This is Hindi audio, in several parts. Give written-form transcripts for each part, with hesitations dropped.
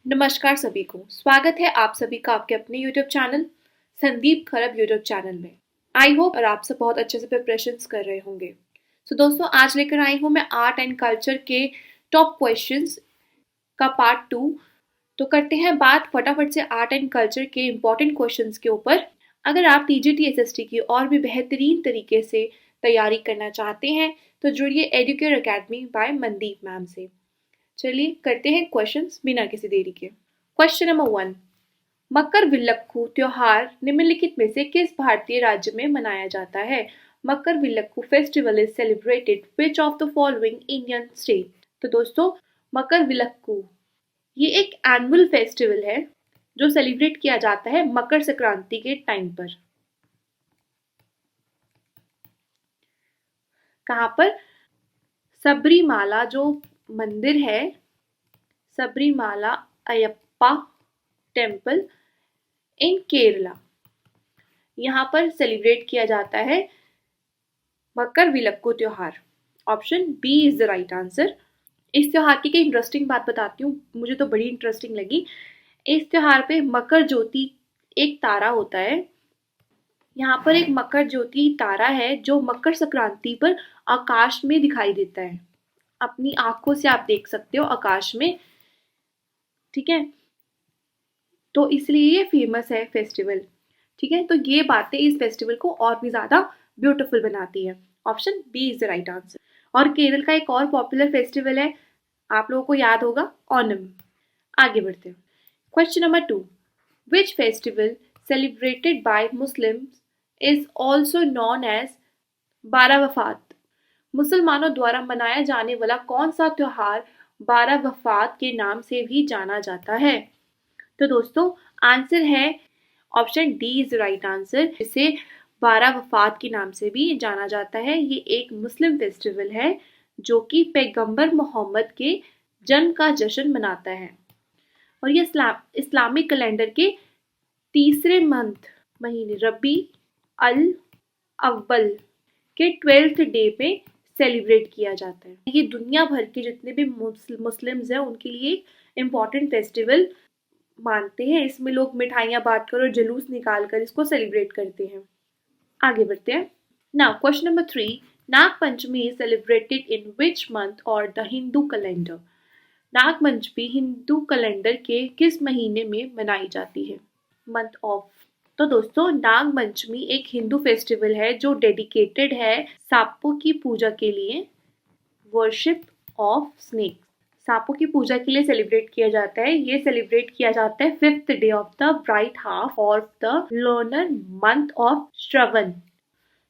नमस्कार सभी को। स्वागत है आप सभी का आपके अपने YouTube चैनल संदीप खरब YouTube चैनल में। आई होप और आप सब बहुत अच्छे से प्रिपरेशंस कर रहे होंगे। दोस्तों आज लेकर आई हूँ मैं आर्ट एंड कल्चर के टॉप क्वेश्चंस का पार्ट 2। तो करते हैं बात फटाफट से आर्ट एंड कल्चर के इम्पोर्टेंट क्वेश्चंस के ऊपर। अगर आप TGT SST की और भी बेहतरीन तरीके से तैयारी करना चाहते हैं तो जुड़िए Educare academy by Mandeep ma'am से। चलिए करते हैं क्वेश्चंस बिना किसी देरी के। क्वेश्चन नंबर 1, मकरविल्लक्कू त्योहार निम्नलिखित में से किस भारतीय राज्य में मनाया जाता है? Makaravilakku festival is celebrated which of the following Indian state? तो दोस्तों मकरविल्लक्कू ये एक एनुअल फेस्टिवल है जो सेलिब्रेट किया जाता है मकर संक्रांति के टाइम पर। कहाँ पर? सबरीमाला जो मंदिर है, सबरीमाला अयप्पा टेम्पल इन केरला, यहाँ पर सेलिब्रेट किया जाता है मकरविल्लक्कू त्योहार। Option B is the right answer. इस त्योहार की इंटरेस्टिंग बात बताती हूँ, मुझे तो बड़ी इंटरेस्टिंग लगी। इस त्योहार पे मकर ज्योति एक तारा होता है। यहाँ पर एक मकर ज्योति तारा है जो मकर संक्रांति पर आकाश में दिखाई देता है। अपनी आंखों से आप देख सकते हो आकाश में, ठीक है। तो इसलिए ये फेमस है फेस्टिवल, ठीक है। तो ये बातें इस फेस्टिवल को और भी ज्यादा ब्यूटीफुल बनाती है। Option B is the right answer. और केरल का एक और पॉपुलर फेस्टिवल है, आप लोगों को याद होगा, ओणम। आगे बढ़ते हैं। Question number 2, which festival celebrated by Muslims is also known as Barawafat? मुसलमानों द्वारा मनाया जाने वाला कौन सा त्योहार बारावफात के नाम से भी जाना जाता है? तो दोस्तों आंसर है option D is right answer, जिसे बारावफात के नाम से भी जाना जाता है। ये एक मुस्लिम फेस्टिवल है जो कि पैगंबर मोहम्मद के जन्म का जश्न मनाता है और ये इस्लामिक कैलेंडर के तीसरे महीने रबी अल अव्वल के 12th डे पे सेलिब्रेट किया जाता है। ये दुनिया भर के जितने भी मुस्लिम्स हैं उनके लिए इम्पोर्टेंट फेस्टिवल मानते हैं। इसमें लोग मिठाइयाँ बांट कर और जुलूस निकाल कर इसको सेलिब्रेट करते हैं। आगे बढ़ते हैं। Now question number 3, Nag Panchami is celebrated in which month of the Hindu calendar? Nag Panchami Hindu calendar के किस महीने में मनाई जाती है? Month of. तो दोस्तों नाग पंचमी एक हिंदू फेस्टिवल है जो डेडिकेटेड है सांपों की पूजा के लिए, वर्शिप ऑफ स्नेक। सांपों की पूजा के लिए सेलिब्रेट किया जाता है। ये सेलिब्रेट किया जाता है 5th day of the bright half of the lunar month of Shravan.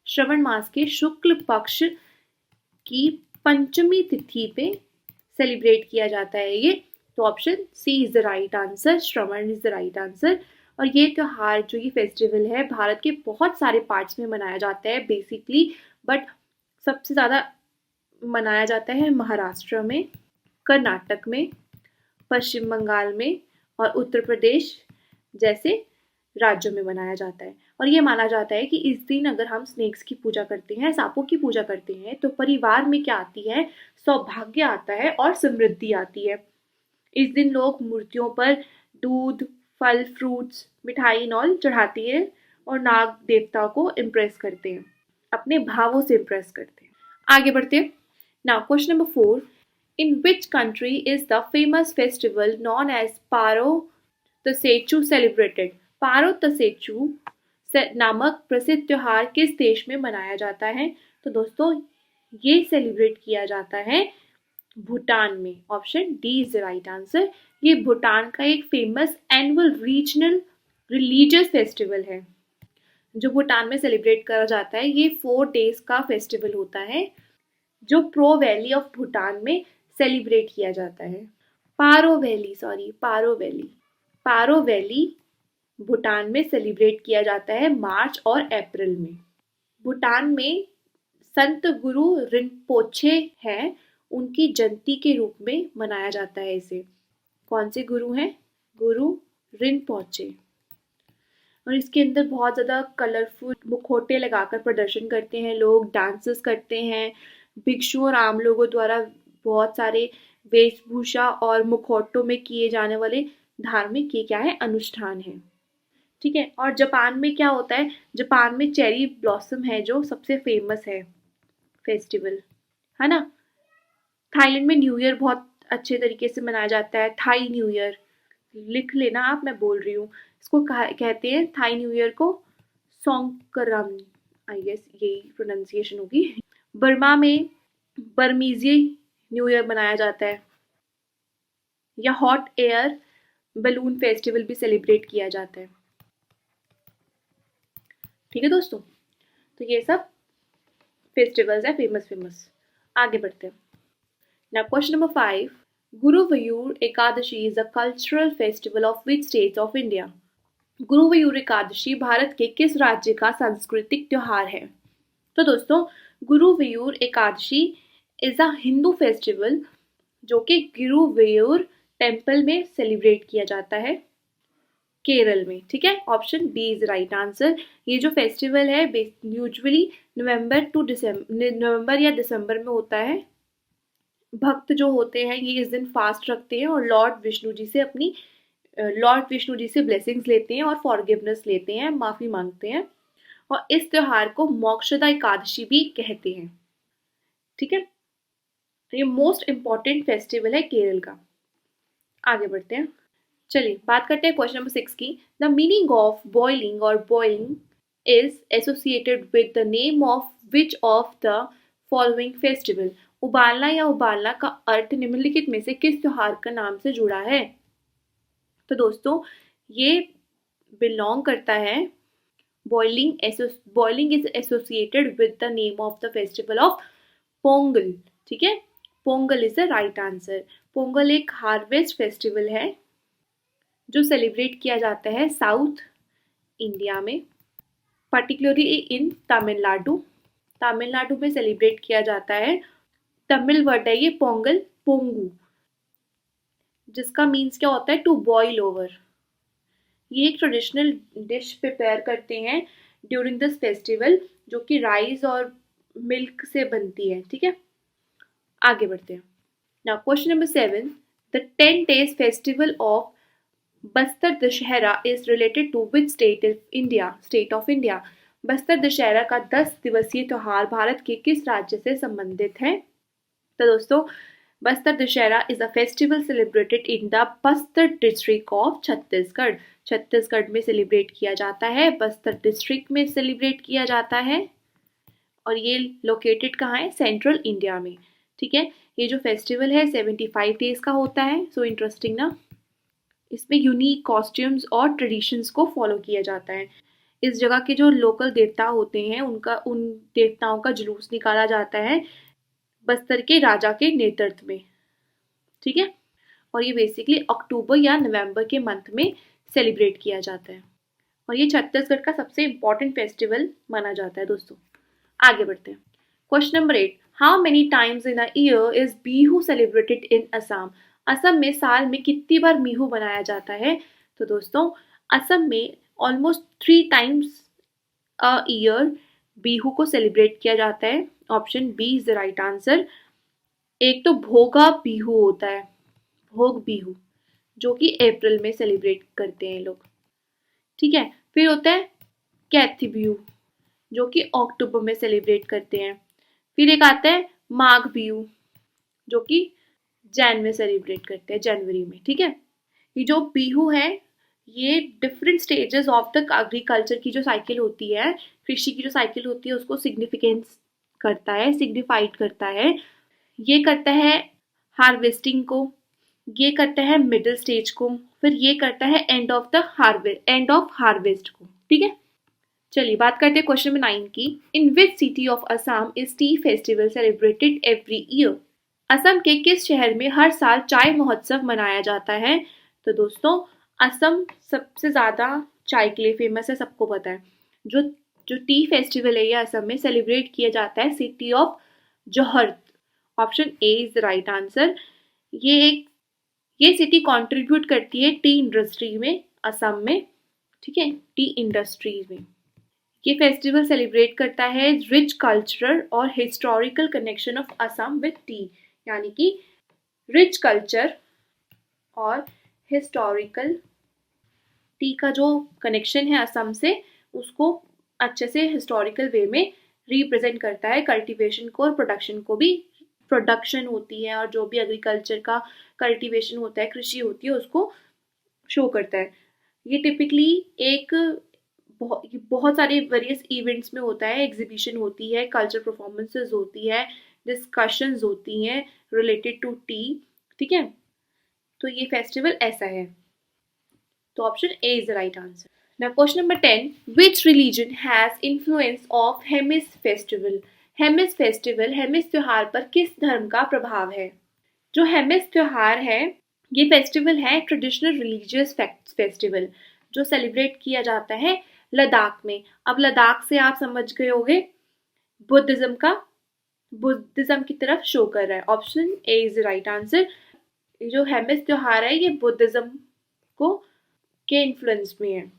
Shravan मास के शुक्ल पक्ष की पंचमी तिथि पे सेलिब्रेट किया जाता है ये। तो option C is the right answer, Shravan is the right answer. और ये त्योहार जो ये फेस्टिवल है भारत के बहुत सारे पार्ट्स में मनाया जाता है बेसिकली, बट सबसे ज़्यादा मनाया जाता है महाराष्ट्र में, कर्नाटक में, पश्चिम बंगाल में और उत्तर प्रदेश जैसे राज्यों में मनाया जाता है। और ये माना जाता है कि इस दिन अगर हम स्नेक्स की पूजा करते हैं, सांपों की पूजा करते हैं, तो परिवार में क्या आती है? सौभाग्य आता है और समृद्धि आती है। इस दिन लोग मूर्तियों पर दूध, फल, फ्रूट्स, मिठाई नॉल चढ़ाती है और नाग देवता को इम्प्रेस करते हैं, अपने भावों से इम्प्रेस करते हैं। आगे बढ़ते हैं। Now question number 4, in which country is the famous festival known as Paro Tsechu celebrated? Paro Tsechu नामक प्रसिद्ध त्योहार किस देश में मनाया जाता है? तो दोस्तों ये सेलिब्रेट किया जाता है भूटान में। Option D is the right answer. ये भूटान का एक famous annual regional religious festival है जो भूटान में सेलिब्रेट करा जाता है। ये 4 days का फेस्टिवल होता है जो प्रो वैली ऑफ भूटान में सेलिब्रेट किया जाता है। पारो वैली भूटान में सेलिब्रेट किया जाता है मार्च और अप्रैल में। भूटान में संत गुरु रिनपोछे हैं, उनकी जयंती के रूप में मनाया जाता है इसे। कौन से गुरु हैं? गुरु रिनपोछे। और इसके अंदर बहुत ज़्यादा कलरफुल मुखौटे लगाकर प्रदर्शन करते हैं लोग, डांसेस करते हैं। भिक्षु और आम लोगों द्वारा बहुत सारे वेशभूषा और मुखौटों में किए जाने वाले धार्मिक ये क्या है, अनुष्ठान है। ठीक है, और जापान में क्या होता है, जापान में चेरी ब्लॉसम है जो सबसे फेमस है फेस्टिवल, है ना। थाईलैंड में न्यू ईयर बहुत अच्छे तरीके से मनाया जाता है, थाई न्यू ईयर, लिख लेना आप, मैं बोल रही हूँ। इसको कहते हैं थाई न्यू ईयर को सोंगकरम, आई गेस यही प्रोनाउंसिएशन होगी। बर्मा में बर्मीजी न्यू ईयर मनाया जाता है, या हॉट एयर बलून फेस्टिवल भी सेलिब्रेट किया जाता है। ठीक है दोस्तों, तो ये सब फेस्टिवल्स है फेमस फेमस। आगे बढ़ते हैं। Now question number 5, Guruvayur Ekadashi is a cultural festival of which states of India. Guruvayur Ekadashi Bharat के किस राज्य का सांस्कृतिक त्योहार है। तो दोस्तों, Guruvayur Ekadashi is a Hindu festival जो कि गुरुवायूर टेम्पल में सेलिब्रेट किया जाता है, केरल में। ठीक है, option B is right answer. ये जो फेस्टिवल है यूजुअली नवंबर या दिसंबर में होता है। भक्त जो होते हैं ये इस दिन फास्ट रखते हैं और लॉर्ड विष्णु जी से ब्लेसिंग्स लेते हैं और फॉरगिवनेस लेते हैं, माफी मांगते हैं, और इस त्योहार को मोक्षदा एकादशी भी कहते हैं। ठीक है, तो ये मोस्ट इंपॉर्टेंट फेस्टिवल है केरल का। आगे बढ़ते हैं, चलिए बात करते हैं क्वेश्चन नंबर 6 की। द मीनिंग ऑफ बॉइलिंग और boiling is associated with the name of which of the following festival. उबालना या उबालना का अर्थ निम्नलिखित में से किस त्योहार का नाम से जुड़ा है। तो दोस्तों, ये बिलोंग करता है, boiling is associated with the name of the festival of Pongal. ठीक है, Pongal is the right answer. Pongal एक हार्वेस्ट फेस्टिवल है जो सेलिब्रेट किया जाता है साउथ इंडिया में, पर्टिकुलरली इन तमिलनाडु। तमिलनाडु में सेलिब्रेट किया जाता है। तमिल वर्ड है ये पोंगल, पोंगू, जिसका मीन्स क्या होता है, टू बॉईल ओवर। ये एक ट्रेडिशनल डिश प्रिपेयर करते हैं ड्यूरिंग दिस फेस्टिवल, जो कि राइस और मिल्क से बनती है। ठीक है, आगे बढ़ते हैं। Now question number 7, the 10 days festival of Bastar Dussehra is related to which state of India. Bastar Dussehra का 10 दिवसीय त्योहार भारत के किस राज्य से संबंधित है। तो दोस्तों, Bastar Dussehra is a festival celebrated in the Bastar district of Chhattisgarh. Chhattisgarh में सेलिब्रेट किया जाता है, बस्तर डिस्ट्रिक्ट में सेलिब्रेट किया जाता है, और ये लोकेटेड कहाँ है, सेंट्रल इंडिया में। ठीक है, ये जो फेस्टिवल है 75 डेज का होता है। सो इंटरेस्टिंग ना, इसमें यूनिक कॉस्ट्यूम्स और ट्रेडिशंस को फॉलो किया जाता है। इस जगह के जो लोकल देवता होते हैं उन देवताओं का जुलूस निकाला जाता है बस्तर के राजा के नेतृत्व में। ठीक है, और ये बेसिकली अक्टूबर या नवंबर के मंथ में सेलिब्रेट किया जाता है, और ये छत्तीसगढ़ का सबसे इम्पोर्टेंट फेस्टिवल माना जाता है दोस्तों। आगे बढ़ते हैं। Question number 8, how many times in a year is Bihu celebrated in Assam. Assam में साल में कितनी बार बिहू मनाया जाता है। तो दोस्तों, असम में almost 3 times a year Bihu को सेलिब्रेट किया जाता है। Option B is the right answer. एक तो भोगा बिहू होता है, भोग बिहू, जो कि अप्रैल में सेलिब्रेट करते हैं लोग। ठीक है, फिर होता है कैथी बिहू, जो कि अक्टूबर में सेलिब्रेट करते हैं। फिर एक आता है माघ बिहू, जो कि जैन में सेलिब्रेट करते हैं, जनवरी में। ठीक है, ये जो बिहू है ये different stages of the agriculture की जो साइकिल होती है, कृषि की जो साइकिल होती है, उसको सिग्निफिकेंस करता है, सिग्निफाइड करता है। ये करता है हार्वेस्टिंग को, ये करता है मिडिल स्टेज को, फिर ये करता है एंड ऑफ हार्वेस्ट को। ठीक है, चलिए बात करते हैं क्वेश्चन नंबर 9 की। In which city of Assam is tea festival celebrated every year. Assam के किस शहर में हर साल चाय महोत्सव मनाया जाता है। तो दोस्तों, असम सबसे ज़्यादा चाय के लिए फेमस है, सबको पता है। जो जो टी फेस्टिवल है ये असम में सेलिब्रेट किया जाता है city of Johar. Option A is the right answer. ये सिटी कंट्रीब्यूट करती है टी इंडस्ट्री में असम में। ठीक है, टी इंडस्ट्रीज में ये फेस्टिवल सेलिब्रेट करता है रिच कल्चरल और historical connection of Assam with T, यानी कि रिच कल्चर और हिस्टोरिकल, टी का जो कनेक्शन है असम से उसको अच्छे से हिस्टोरिकल वे में रिप्रेजेंट करता है, कल्टीवेशन को और प्रोडक्शन को भी। प्रोडक्शन होती है और जो भी एग्रीकल्चर का कल्टीवेशन होता है, कृषि होती है, उसको शो करता है। ये टिपिकली एक बहुत सारे वेरियस इवेंट्स में होता है, एग्जीबिशन होती है, कल्चर परफॉर्मेंसेज होती है, डिस्कशंस होती हैं रिलेटेड टू टी। ठीक है, तो ये फेस्टिवल ऐसा है। तो option A is the right answer. Now question number 10, which religion has influence of Hemis festival? Hemis festival, Hemis त्योहार पर किस धर्म का प्रभाव है? जो हेमिस त्योहार है, ये फेस्टिवल है ट्रेडिशनल रिलीजियस फेस्टिवल जो सेलिब्रेट किया जाता है लद्दाख में। अब लद्दाख से आप समझ गए होंगे बुद्धिज्म का, बुद्धिज्म की तरफ शो कर रहा है। Option A is the right answer. जो हेमिस त्योहार है ये बुद्धिज्म को के इन्फ्लुएंस में है।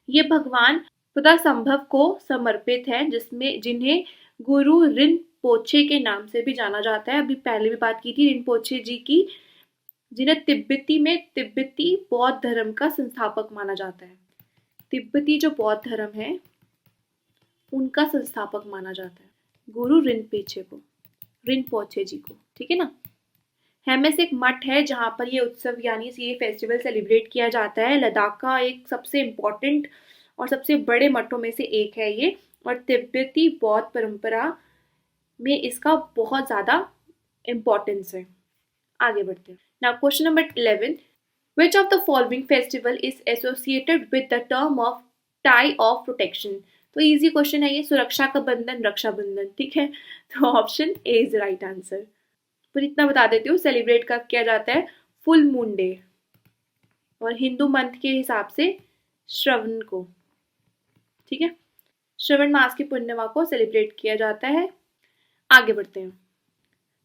ये भगवान खुदा संभव को समर्पित है, जिसमें जिन्हें गुरु रिनपोचे के नाम से भी जाना जाता है। अभी पहले भी बात की थी रिनपोचे जी की, जिन्हें तिब्बती बौद्ध धर्म का संस्थापक माना जाता है। तिब्बती जो बौद्ध धर्म है उनका संस्थापक माना जाता है गुरु रिनपोचे जी को। ठीक है ना। हेमिस एक मठ है जहाँ पर ये उत्सव यानी ये फेस्टिवल सेलिब्रेट किया जाता है। लद्दाख का एक सबसे इम्पोर्टेंट और सबसे बड़े मठों में से एक है ये, और तिब्बती बौद्ध परंपरा में इसका बहुत ज़्यादा इम्पोर्टेंस है। आगे बढ़ते हैं। Now question number 11, which of the following festival is associated with the term of tie of protection? तो इजी क्वेश्चन है ये, सुरक्षा का बंधन, रक्षाबंधन। ठीक है, तो option A is right answer. पर इतना बता देती हूँ, सेलिब्रेट कब किया जाता है? फुल मून डे और हिंदू मंथ के हिसाब से श्रवण को। ठीक है, श्रवण मास की पूर्णिमा को सेलिब्रेट किया जाता है। आगे बढ़ते हैं।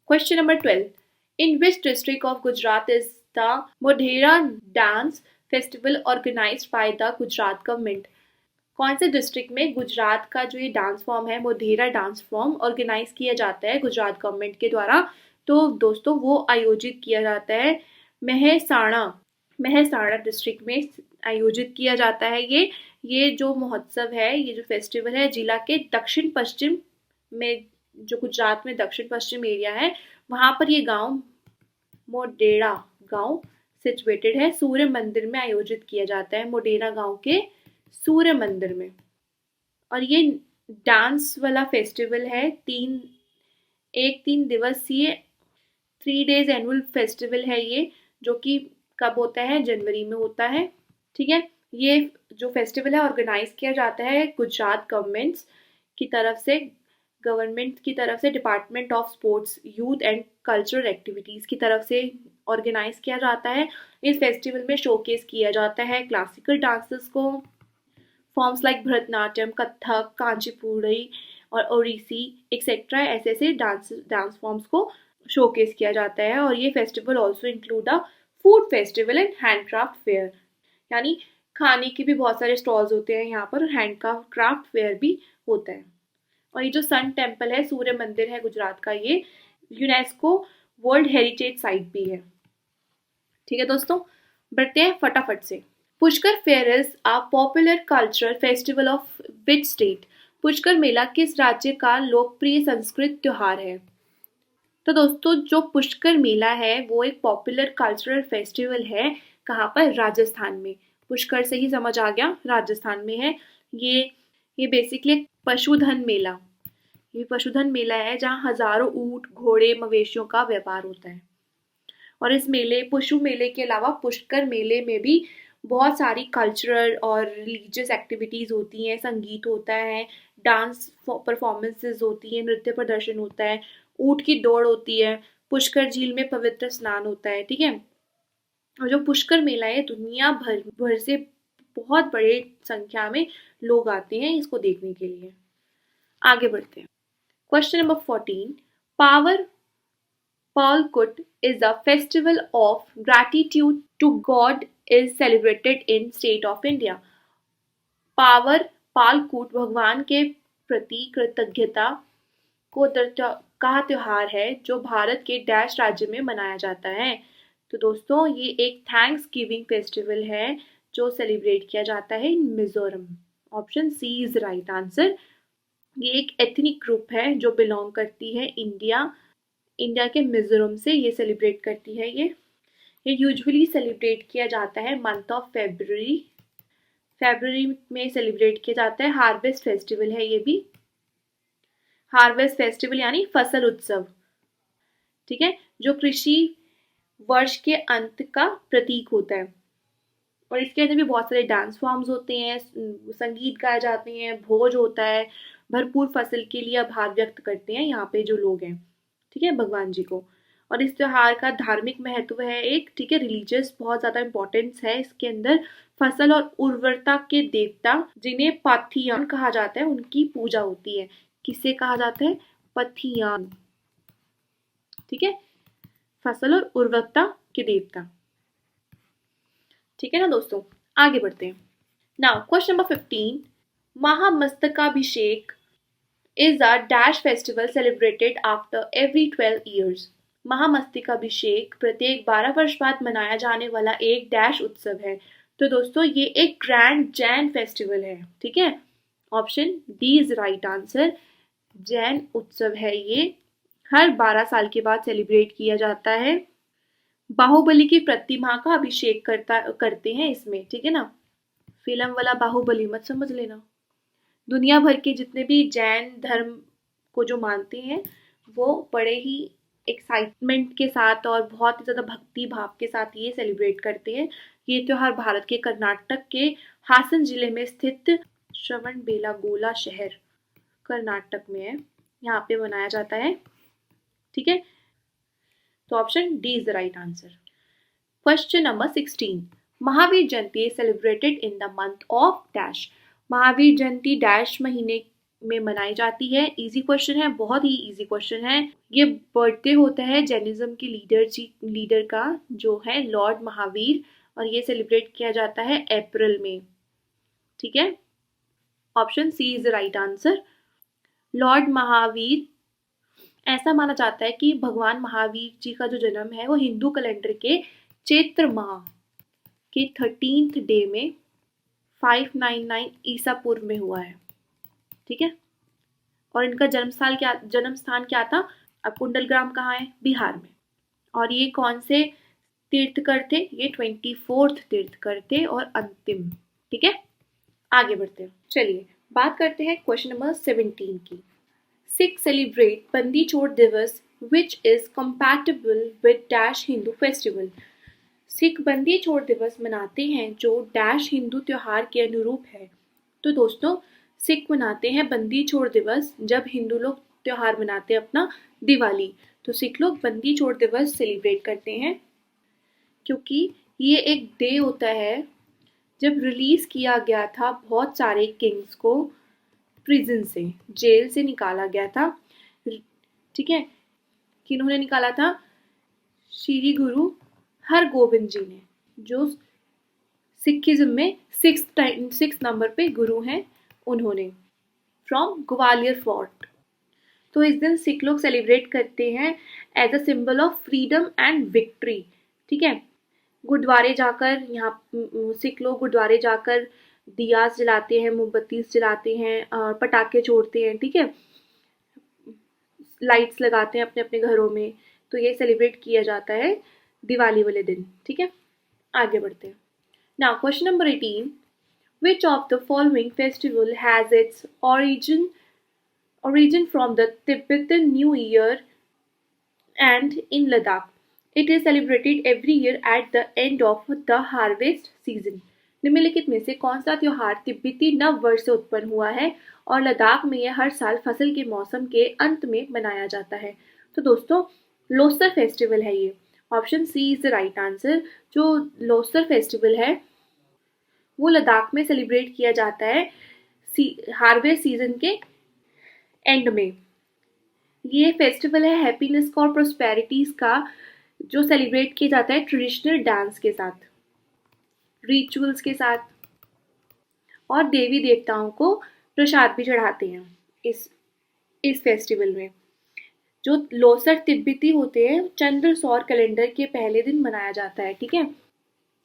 Question number 12, in which district of Gujarat is the Modhera dance festival organized by the Gujarat government? कौन से डिस्ट्रिक्ट में गुजरात का जो ये डांस फॉर्म है, मोढेरा डांस फॉर्म, ऑर्गेनाइज किया जाता है गुजरात गवर्नमेंट के द्वारा? तो दोस्तों वो आयोजित किया जाता है महसाणा डिस्ट्रिक्ट में आयोजित किया जाता है। ये जो महोत्सव है, ये जो फेस्टिवल है, जिला के दक्षिण पश्चिम में, जो गुजरात में दक्षिण पश्चिम एरिया है, वहां पर ये गांव मोढेरा गांव सिचुएटेड है। सूर्य मंदिर में आयोजित किया जाता है, मोढेरा गांव के सूर्य मंदिर में। और ये डांस वाला फेस्टिवल है, तीन दिवसीय 3 डेज एनुअल फेस्टिवल है ये, जो कि कब होता है? जनवरी में होता है। ठीक है, ये जो फेस्टिवल है ऑर्गेनाइज किया जाता है गुजरात गवर्नमेंट की तरफ से department of sports, youth and cultural activities की तरफ से ऑर्गेनाइज किया जाता है। इस फेस्टिवल में शोकेस किया जाता है क्लासिकल डांसेस को, फॉर्म्स लाइक भरतनाट्यम, कथक, कांचीपुड़ी और ओडिसी एक्सेट्रा, ऐसे डांस फॉर्म्स को शोकेस किया जाता है। और ये festival also include a food festival and handcraft fair, यानी खाने के भी बहुत सारे स्टॉल्स होते हैं यहाँ पर, हैंडक्राफ्ट फेयर भी होता है। और ये जो सन टेम्पल है, सूर्य मंदिर है गुजरात का, ये यूनेस्को वर्ल्ड हेरिटेज साइट भी है। ठीक है दोस्तों, बढ़ते हैं फटाफट से। Pushkar fair is a popular cultural festival of which state? Pushkar Mela किस राज्य का लोकप्रिय संस्कृत त्योहार है? तो दोस्तों जो पुष्कर मेला है वो एक पॉपुलर कल्चरल फेस्टिवल है। कहाँ पर? राजस्थान में। पुष्कर से ही समझ आ गया, राजस्थान में है ये बेसिकली एक पशुधन मेला, ये पशुधन मेला है जहाँ हजारों ऊंट, घोड़े, मवेशियों का व्यापार होता है। और इस पुष्कर मेले के अलावा पुष्कर मेले में भी बहुत सारी कल्चरल और रिलीजियस एक्टिविटीज़ होती हैं, संगीत होता है, डांस परफॉर्मेंसेज होती हैं, नृत्य प्रदर्शन होता है, ऊंट की दौड़ होती है, पुष्कर झील में पवित्र स्नान होता है। ठीक है, और जो पुष्कर मेला है दुनिया भर से बहुत बड़े संख्या में लोग आते हैं इसको देखने के लिए। आगे बढ़ते हैं। Question number 14, Palkut is a festival of gratitude to God is celebrated in state of India. पालकूट भगवान के प्रति कृतज्ञता का त्योहार है जो भारत के डैश राज्य में मनाया जाता है। तो दोस्तों ये एक थैंक्स गिविंग फेस्टिवल है जो सेलिब्रेट किया जाता है in Mizoram. Option C is right answer. ये एक एथनिक ग्रुप है जो बिलोंग करती है इंडिया के मिजोरम से, ये सेलिब्रेट करती है। ये यूजुअली सेलिब्रेट किया जाता है मंथ ऑफ फेब्रुअरी में सेलिब्रेट किया जाता है। हार्वेस्ट फेस्टिवल है ये भी, हार्वेस्ट फेस्टिवल यानी फसल उत्सव, ठीक है, जो कृषि वर्ष के अंत का प्रतीक होता है। और इसके अंदर भी बहुत सारे डांस फॉर्म्स होते हैं, संगीत गाए जाते हैं, भोज होता है, भरपूर फसल के लिए आभार व्यक्त करते हैं यहाँ पे जो लोग हैं, ठीक है, भगवान जी को। और इस त्योहार का धार्मिक महत्व है एक, ठीक है, रिलीजियस बहुत ज्यादा इंपॉर्टेंस है इसके अंदर। फसल और उर्वरता के देवता जिन्हें पाथियान कहा जाता है उनकी पूजा होती है। किसे कहा जाता है? पथियान, ठीक है, फसल और उर्वरता के देवता, ठीक है ना दोस्तों। आगे बढ़ते हैं। Now question number 15, Mahamastakabhishek is a dash festival celebrated after every 12 years। Mahamastakabhishek प्रत्येक 12 वर्ष बाद मनाया जाने वाला एक डैश उत्सव है। तो दोस्तों ये एक ग्रैंड जैन फेस्टिवल है, ठीक है। Option D is right answer. Jain उत्सव है ये, हर 12 साल के बाद सेलिब्रेट किया जाता है। बाहुबली की प्रतिमा का अभिषेक करते हैं इसमें, ठीक है ना, फिल्म वाला बाहुबली मत समझ लेना। दुनिया भर के जितने भी जैन धर्म को जो मानते हैं वो बड़े ही एक्साइटमेंट के साथ और बहुत ही ज़्यादा भक्ति भाव के साथ ये सेलिब्रेट करते हैं। ये त्योहार भारत के कर्नाटक के हासन जिले में स्थित श्रवणबेलागोला शहर कर्नाटक में है, यहाँ पे मनाया जाता है, ठीक है। तो option D is the right answer. Question number 16, Mahavir Jayanti celebrated in the month of dash. Mahavir Jayanti dash महीने में मनाई जाती है। इजी क्वेश्चन है, बहुत ही इजी क्वेश्चन है। ये बर्थडे होता है जैनिज्म के लीडर का जो है लॉर्ड महावीर, और ये सेलिब्रेट किया जाता है अप्रैल में, ठीक है। Option C is the right answer. Lord Mahavir, ऐसा माना जाता है कि भगवान महावीर जी का जो जन्म है वो हिंदू कैलेंडर के चैत्र माह के 13th डे में 599 ईसा पूर्व में हुआ है, ठीक है। और इनका जन्म स्थान क्या था? अब कुंडलग्राम कहाँ है? बिहार में। और ये कौन से तीर्थकर थे? ये 24th तीर्थकर थे और अंतिम, ठीक है। आगे बढ़ते हैं, चलिए बात करते हैं क्वेश्चन नंबर 17 की। सिख सेलिब्रेट बंदी छोड़ दिवस which is compatible with dash Hindu festival. Sikh बंदी छोड़ दिवस मनाते हैं जो डैश हिंदू त्योहार के अनुरूप है। तो दोस्तों सिख मनाते हैं बंदी छोड़ दिवस जब हिंदू लोग त्योहार मनाते हैं अपना दिवाली, तो सिख लोग बंदी छोड़ दिवस सेलिब्रेट करते हैं क्योंकि ये एक डे होता है जब रिलीज किया गया था बहुत सारे किंग्स को प्रिजन से, जेल से निकाला गया था, ठीक है। किन्होंने निकाला था? श्री गुरु हरगोबिंद जी ने, जो सिखिज्म में 6 नंबर पे गुरु हैं उन्होंने, फ्रॉम ग्वालियर फोर्ट। तो इस दिन सिख लोग सेलिब्रेट करते हैं as a symbol of freedom and victory, ठीक है। गुरुद्वारे जाकर यहाँ सिख लोग गुरुद्वारे जाकर दियास जलाते हैं, मोमबत्ती जलाते हैं और पटाखे छोड़ते हैं, ठीक है, लाइट्स लगाते हैं अपने अपने घरों में। तो ये सेलिब्रेट किया जाता है दिवाली वाले दिन, ठीक है। आगे बढ़ते हैं। Now question number 18, which of the following festival has its origin from the Tibetan New Year and in Ladakh? It is celebrated every year at the end of the harvest season। निम्नलिखित में से कौन सा त्योहार तिब्बती नव वर्ष से उत्पन्न हुआ है और लद्दाख में यह हर साल फसल के मौसम के अंत में मनाया जाता है? तो दोस्तों लोसर फेस्टिवल है ये। Option C is the right answer. जो लोसर फेस्टिवल है वो लद्दाख में सेलिब्रेट किया जाता है हार्वेस्ट सीजन के एंड में। ये फेस्टिवल है हैप्पीनेस का और प्रोस्पेरिटीज का, जो सेलिब्रेट किया जाता है ट्रेडिशनल डांस के साथ, रिचुअल्स के साथ, और देवी देवताओं को प्रसाद भी चढ़ाते हैं इस फेस्टिवल में। जो लोसर तिब्बती होते हैं, चंद्र सौर कैलेंडर के पहले दिन मनाया जाता है। ठीक है,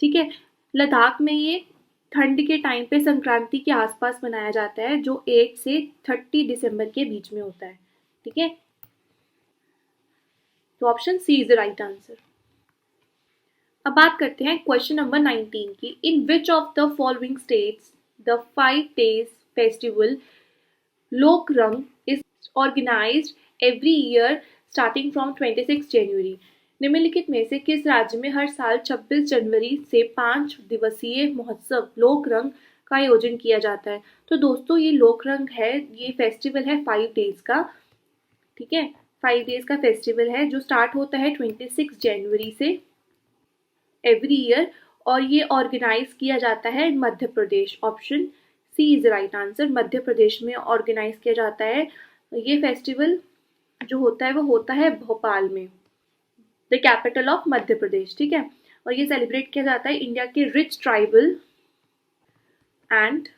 ठीक है। लद्दाख में ये ठंड के टाइम पे संक्रांति के आसपास मनाया जाता है, जो 8 से 30 दिसंबर के बीच में होता है। ठीक है, तो option C is the right answer. अब बात करते हैं क्वेश्चन नंबर 19 की। In which of the following states the 5 days festival Lokrang is organized every year starting from 26 January. निम्नलिखित में से किस राज्य में हर साल 26 जनवरी से 5 दिवसीय महोत्सव लोकरंग का आयोजन किया जाता है? तो दोस्तों ये लोकरंग है, ये फेस्टिवल है 5 डेज का। ठीक है, 5 डेज का फेस्टिवल है जो स्टार्ट होता है 26 जनवरी से एवरी ईयर, और ये ऑर्गेनाइज किया जाता है Madhya Pradesh. Option C is right answer. Madhya Pradesh में ऑर्गेनाइज किया जाता है ये फेस्टिवल, जो होता है वो होता है भोपाल में, the capital of Madhya Pradesh. ठीक है, और ये सेलिब्रेट किया जाता है इंडिया के rich tribal and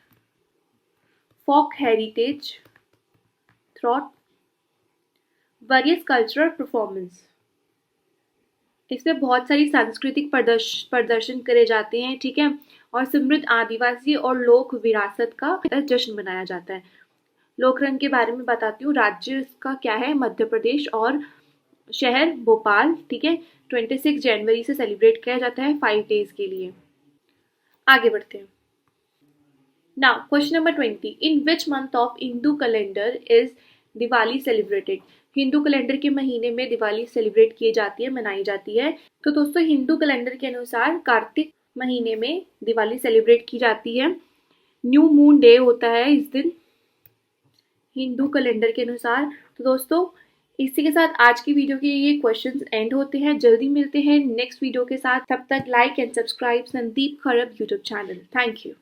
folk heritage through various cultural performance. इसमें बहुत सारी सांस्कृतिक प्रदर्शन करे जाते हैं। ठीक है, और समृद्ध आदिवासी और लोक विरासत का जश्न मनाया जाता है। लोकरंग के बारे में बताती हूँ। राज्य इसका क्या है? मध्य प्रदेश, और शहर भोपाल। ठीक है, 26 जनवरी से सेलिब्रेट किया जाता है 5 डेज के लिए। आगे बढ़ते हैं। Now question number 20। In which month of Hindu calendar is Diwali celebrated? Hindu calendar के महीने में दिवाली सेलिब्रेट की जाती है, मनाई जाती है। तो दोस्तों हिंदू कैलेंडर के अनुसार कार्तिक महीने में दिवाली सेलिब्रेट की जाती है। न्यू मून डे होता है इस दिन हिंदू कैलेंडर के अनुसार। तो दोस्तों इसी के साथ आज की वीडियो के ये क्वेश्चंस एंड होते हैं। जल्दी मिलते हैं नेक्स्ट वीडियो के साथ। तब तक लाइक एंड सब्सक्राइब संदीप खरब यूट्यूब चैनल। Thank you.